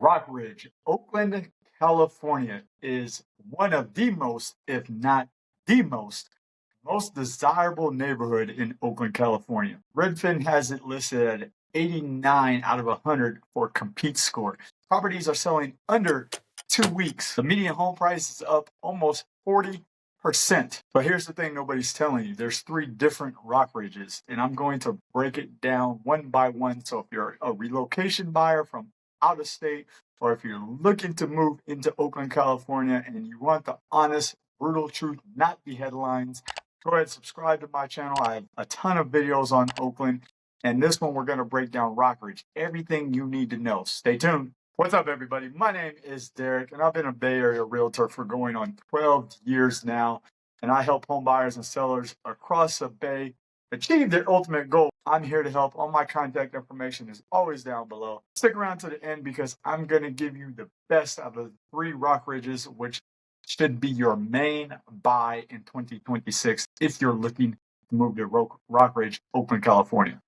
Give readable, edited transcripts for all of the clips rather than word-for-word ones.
Rockridge, Oakland, California is one of the most, if not the most desirable neighborhood in Oakland, California. Redfin has it listed at 89 out of 100 for compete score. Properties are selling under 2 weeks. The median home price is up almost 40%. But here's the thing nobody's telling you. There's 3 different Rockridges, and I'm going to break it down one by one. So if you're a relocation buyer from out of state, or if you're looking to move into Oakland, California, and you want the honest, brutal truth, not the headlines, go ahead, subscribe to my channel. I have a ton of videos on Oakland, and this one we're going to break down Rockridge. Everything you need to know. Stay tuned. What's up, everybody? My name is Derek, and I've been a Bay Area realtor for going on 12 years now, and I help home buyers and sellers across the Bay achieve their ultimate goal. I'm here to help. All my contact information is always down below. Stick around to the end because I'm going to give you the best out of the 3 Rockridges, which should be your main buy in 2026 if you're looking to move to Rockridge, Oakland, California.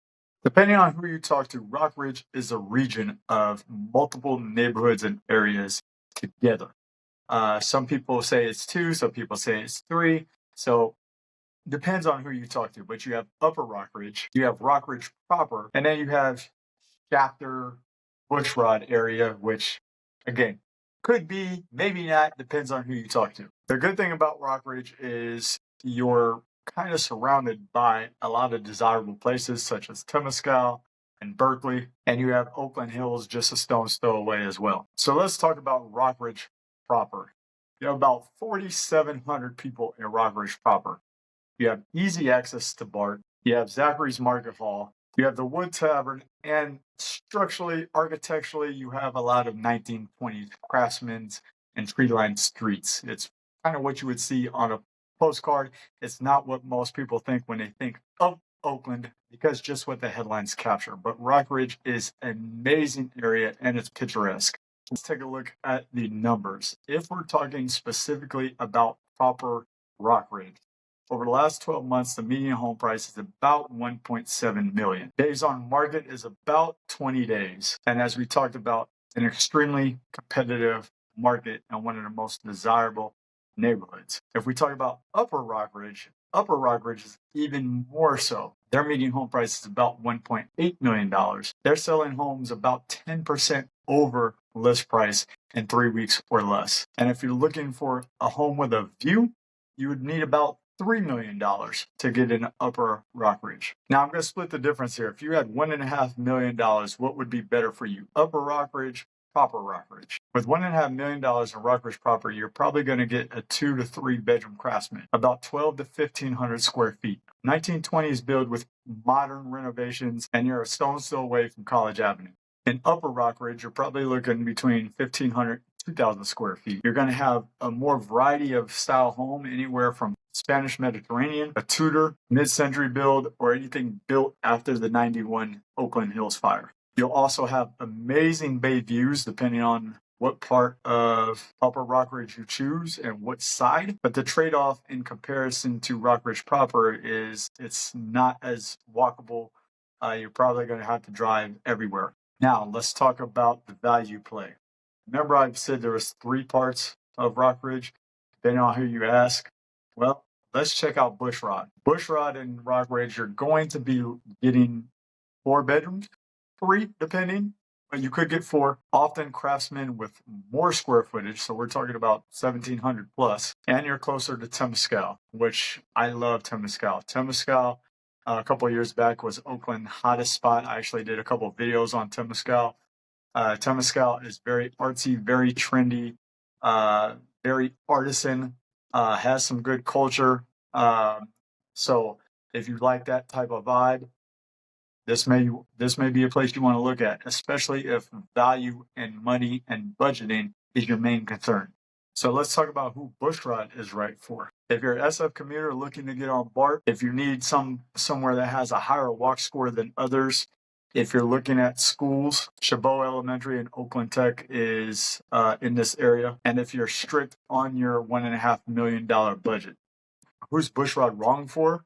Depending on who you talk to, Rockridge is a region of multiple neighborhoods and areas together. Some people say it's 2, some people say it's 3. So depends on who you talk to. But you have Upper Rockridge, you have Rockridge proper, and then you have Shafter, Bushrod area, which again could be, maybe not, depends on who you talk to. The good thing about Rockridge is you're kind of surrounded by a lot of desirable places such as Temescal and Berkeley, and you have Oakland Hills just a stone's throw away as well. So let's talk about Rockridge proper. You have about 4,700 people in Rockridge proper. You have easy access to BART. You have Zachary's Market Hall. You have the Wood Tavern, and structurally, architecturally, you have a lot of 1920s craftsmen and tree-lined streets. It's kind of what you would see on a postcard. It's not what most people think when they think of Oakland, because just what the headlines capture. But Rockridge is an amazing area, and it's picturesque. Let's take a look at the numbers. If we're talking specifically about proper Rockridge, over the last 12 months, the median home price is about $1.7 million. Days on market is about 20 days. And as we talked about, an extremely competitive market and one of the most desirable neighborhoods. If we talk about Upper Rockridge is even more so. Their median home price is about $1.8 million. They're selling homes about 10% over list price in 3 weeks or less. And if you're looking for a home with a view, you would need about $3 million to get in Upper Rockridge. Now I'm going to split the difference here. If you had $1.5 million, what would be better for you? Upper Rockridge, proper Rockridge. With $1.5 million in Rockridge proper, you're probably going to get a 2 to 3 bedroom craftsman, about 12 to 1,500 square feet. 1920s build with modern renovations, and you're a stone's throw away from College Avenue. In Upper Rockridge, you're probably looking between 1,500 2,000 square feet. You're going to have a more variety of style home, anywhere from Spanish Mediterranean, a Tudor, mid-century build, or anything built after the 91 Oakland Hills fire. You'll also have amazing bay views depending on what part of Upper Rockridge you choose and what side. But the trade-off in comparison to Rockridge proper is it's not as walkable. You're probably going to have to drive everywhere. Now, let's talk about the value play. Remember I've said there was 3 parts of Rockridge, depending on who you ask. Well, let's check out Bushrod. Bushrod and Rockridge, you're going to be getting 4 bedrooms, 3 depending, but you could get 4. Often craftsmen with more square footage, so we're talking about 1,700 plus, and you're closer to Temescal, which I love Temescal. Temescal, a couple of years back, was Oakland's hottest spot. I actually did a couple of videos on Temescal. Temescal is very artsy, very trendy, very artisan, has some good culture. So if you like that type of vibe, this may be a place you want to look at, especially if value and money and budgeting is your main concern. So let's talk about who Bushrod is right for. If you're an SF commuter looking to get on BART, if you need somewhere that has a higher walk score than others, if you're looking at schools, Chabot Elementary and Oakland Tech is in this area. And if you're strict on your $1.5 million budget, who's Bushrod wrong for?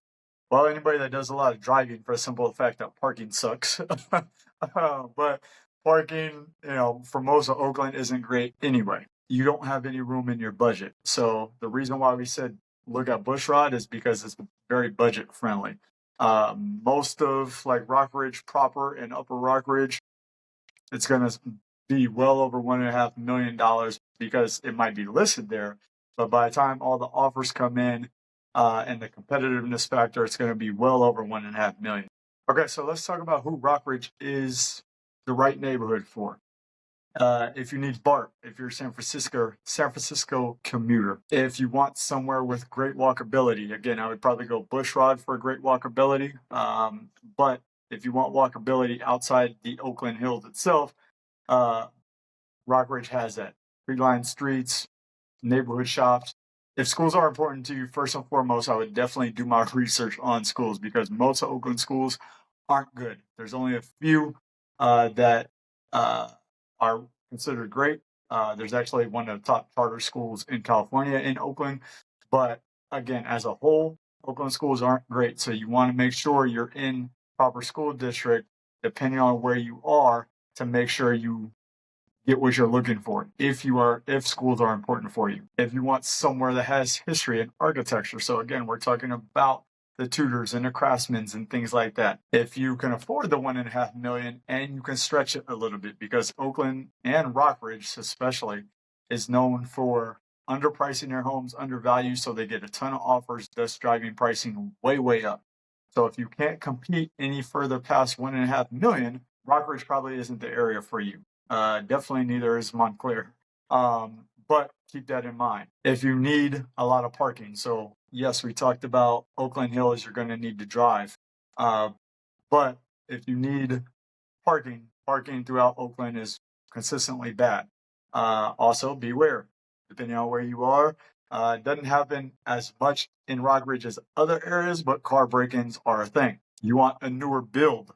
Well, anybody that does a lot of driving, for the simple fact that parking sucks. But Parking, for most of Oakland isn't great anyway. You don't have any room in your budget. So the reason why we said look at Bushrod is because it's very budget friendly. Most of like Rockridge proper and Upper Rockridge, it's going to be well over $1.5 million because it might be listed there. But by the time all the offers come in and the competitiveness factor, it's going to be well over $1.5 million. Okay, so let's talk about who Rockridge is the right neighborhood for. If you need BART, if you're a San Francisco commuter, if you want somewhere with great walkability, again, I would probably go Bushrod for great walkability. But if you want walkability outside the Oakland Hills itself, Rockridge has that. Tree-lined streets, neighborhood shops. If schools are important to you, first and foremost, I would definitely do my research on schools because most of Oakland schools aren't good. There's only a few that are considered great. There's actually one of the top charter schools in California in Oakland. But again, as a whole, Oakland schools aren't great. So you want to make sure you're in proper school district, depending on where you are, to make sure you get what you're looking for if schools are important for you. If you want somewhere that has history and architecture. So again, we're talking about the Tudors and the Craftsmans and things like that. If you can afford the $1.5 million and you can stretch it a little bit, because Oakland and Rockridge especially is known for underpricing their homes, undervalued, so they get a ton of offers, thus driving pricing way, way up. So if you can't compete any further past $1.5 million, Rockridge probably isn't the area for you. Definitely neither is Montclair. But keep that in mind. If you need a lot of parking, so yes, we talked about Oakland Hills, you're going to need to drive. But if you need parking throughout Oakland is consistently bad. Also, beware, depending on where you are. It doesn't happen as much in Rockridge as other areas, but car break-ins are a thing. You want a newer build.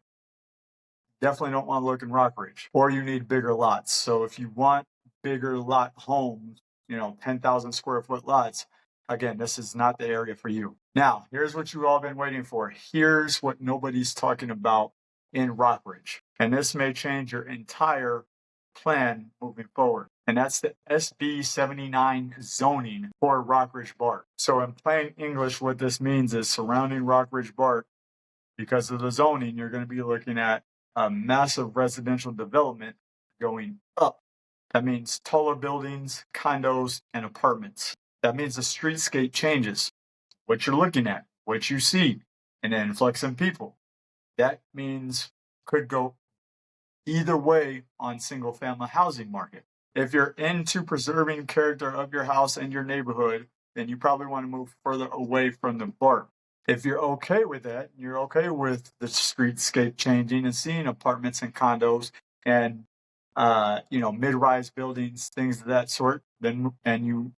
Definitely don't want to look in Rockridge. Or you need bigger lots. So if you want bigger lot homes, 10,000 square foot lots, again, this is not the area for you. Now, here's what you've all been waiting for. Here's what nobody's talking about in Rockridge. And this may change your entire plan moving forward. And that's the SB 79 zoning for Rockridge BART. So in plain English, what this means is surrounding Rockridge BART, because of the zoning, you're going to be looking at a massive residential development going up. That means taller buildings, condos, and apartments. That means the streetscape changes. What you're looking at, what you see, and an influx in people. That means could go either way on single-family housing market. If you're into preserving character of your house and your neighborhood, then you probably want to move further away from the BART. If you're okay with that, you're okay with the streetscape changing and seeing apartments and condos and mid-rise buildings, things of that sort, then and you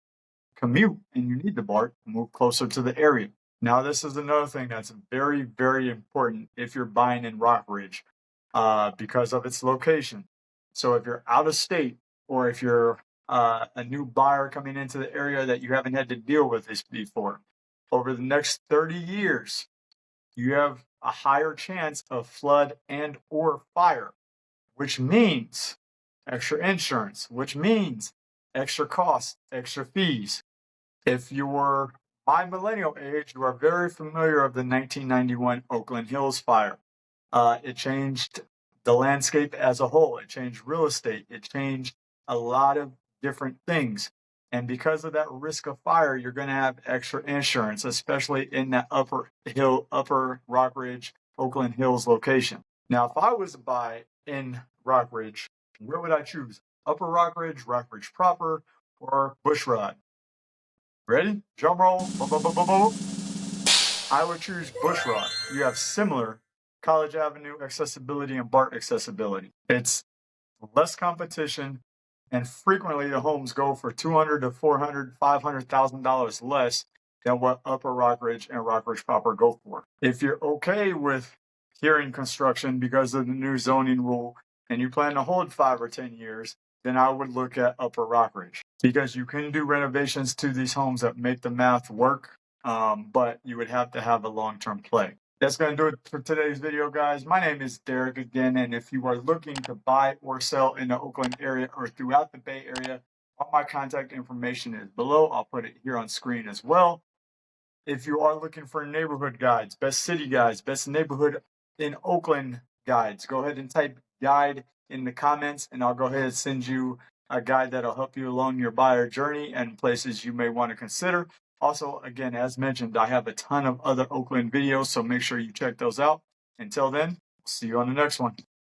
commute and you need the BART, move closer to the area. Now, this is another thing that's very, very important if you're buying in Rockridge because of its location. So if you're out of state or if you're a new buyer coming into the area that you haven't had to deal with this before, over the next 30 years, you have a higher chance of flood and or fire, which means extra insurance, which means extra costs, extra fees. If you were my millennial age, you are very familiar of the 1991 Oakland Hills fire. It changed the landscape as a whole. It changed real estate. It changed a lot of different things. And because of that risk of fire, you're going to have extra insurance, especially in that upper Rockridge, Oakland Hills location. Now, if I was to buy in Rockridge, where would I choose? Upper Rockridge, Rockridge proper, or Bushrod? Ready? Drum roll. I would choose Bushrod. You have similar College Avenue accessibility and BART accessibility. It's less competition, and frequently the homes go for $200,000 to $400,000, $500,000 less than what Upper Rockridge and Rockridge proper go for. If you're okay with hearing construction because of the new zoning rule and you plan to hold 5 or 10 years, then I would look at Upper Rockridge because you can do renovations to these homes that make the math work, but you would have to have a long-term play. That's going to do it for today's video, guys. My name is Derek again, and if you are looking to buy or sell in the Oakland area or throughout the Bay Area, all my contact information is below. I'll put it here on screen as well. If you are looking for neighborhood guides, best city guides, best neighborhood in Oakland guides, go ahead and type guide in the comments, and I'll go ahead and send you a guide that'll help you along your buyer journey and places you may want to consider. Also, again, as mentioned, I have a ton of other Oakland videos, so make sure you check those out. Until then, see you on the next one.